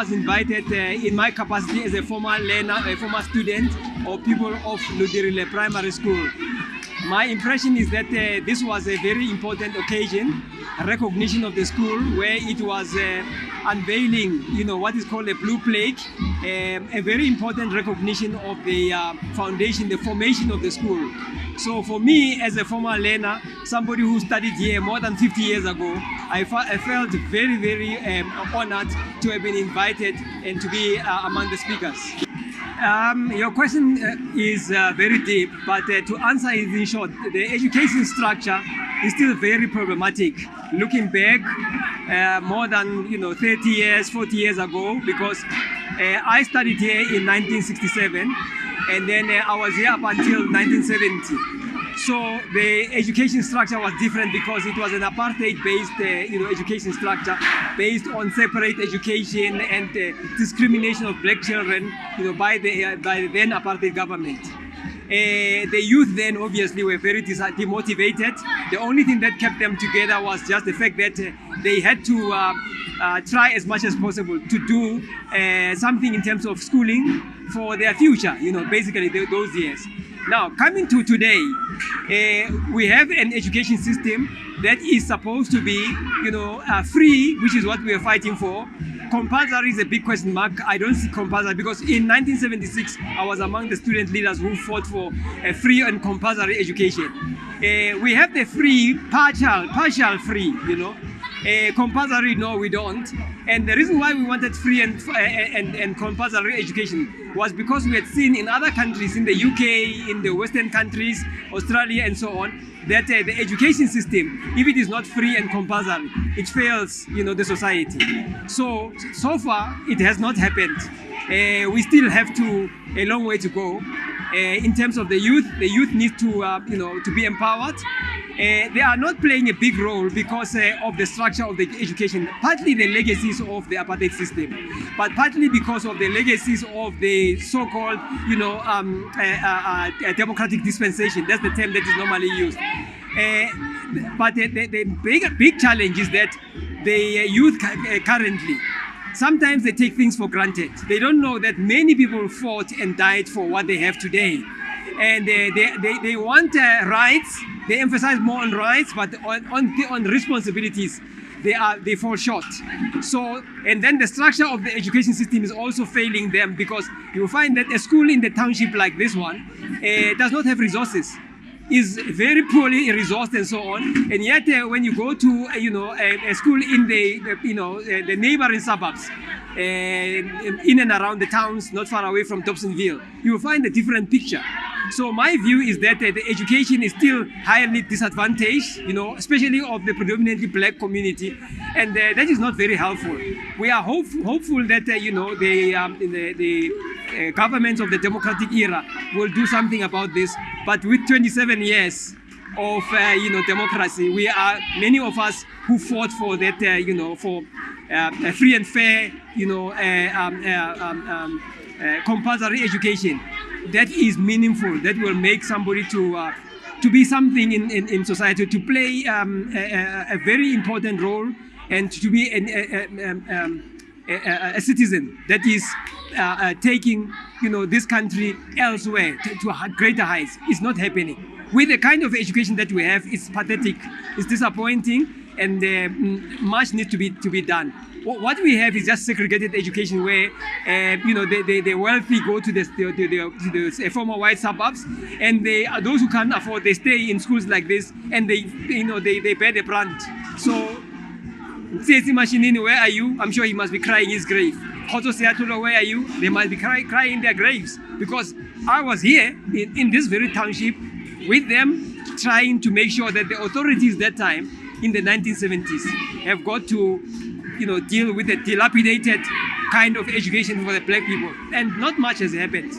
was invited in my capacity as a former learner, a former student or pupil of Lodirile Primary School. My impression is that this was a very important occasion, a recognition of the school where it was unveiling, what is called a blue plaque, a very important recognition of the foundation, the formation of the school. So for me, as a former learner, somebody who studied here more than 50 years ago, I felt very, very honored to have been invited and to be among the speakers. Your question is very deep, but to answer it in short, the education structure is still very problematic. Looking back more than 30 years, 40 years ago, because I studied here in 1967, and then I was here up until 1970. So the education structure was different because it was an apartheid-based, education structure based on separate education and discrimination of black children, by the then apartheid government. The youth then obviously were very demotivated. The only thing that kept them together was just the fact that they had to try as much as possible to do something in terms of schooling for their future, basically those years. Now, coming to today, we have an education system that is supposed to be, free, which is what we are fighting for. Compulsory is a big question mark. I don't see compulsory because in 1976, I was among the student leaders who fought for a free and compulsory education. We have the free, partial free, compulsory, no, we don't. And the reason why we wanted free and compulsory education was because we had seen in other countries, in the UK, in the Western countries, Australia and so on, that the education system, if it is not free and compulsory, it fails, the society. So far, it has not happened. We still have a long way to go. In terms of the youth need to be empowered. They are not playing a big role because of the structure of the education, partly the legacies of the apartheid system, but partly because of the legacies of the so-called, democratic dispensation. That's the term that is normally used. But the big challenge is that the youth currently, sometimes they take things for granted. They don't know that many people fought and died for what they have today. And they want rights. They emphasize more on rights, but on responsibilities, they fall short. So, and then the structure of the education system is also failing them because you find that a school in the township like this one does not have resources, is very poorly resourced and so on. And yet, when you go to a school in the neighboring suburbs, in and around the towns, not far away from Dobsonville, you will find a different picture. So my view is that the education is still highly disadvantaged, especially of the predominantly black community, and that is not very helpful. We are hopeful that the governments of the democratic era will do something about this. But with 27 years of democracy, we are many of us who fought for that, for a free and fair, compulsory education that is meaningful, that will make somebody to be something in society, to play a very important role, and to be a citizen that is taking this country elsewhere to greater heights. It's not happening. With the kind of education that we have, it's pathetic, it's disappointing, and much needs to be done. What we have is just segregated education where the wealthy go to the former white suburbs, and those who can't afford, they stay in schools like this, and they bear the brunt. So Tsetse Mashinini, where are you? I'm sure he must be crying his grave. Khoto Seatulo, where are you? They must be crying their graves, because I was here in this very township with them, trying to make sure that the authorities that time in the 1970s have got to deal with a dilapidated kind of education for the black people, and not much has happened.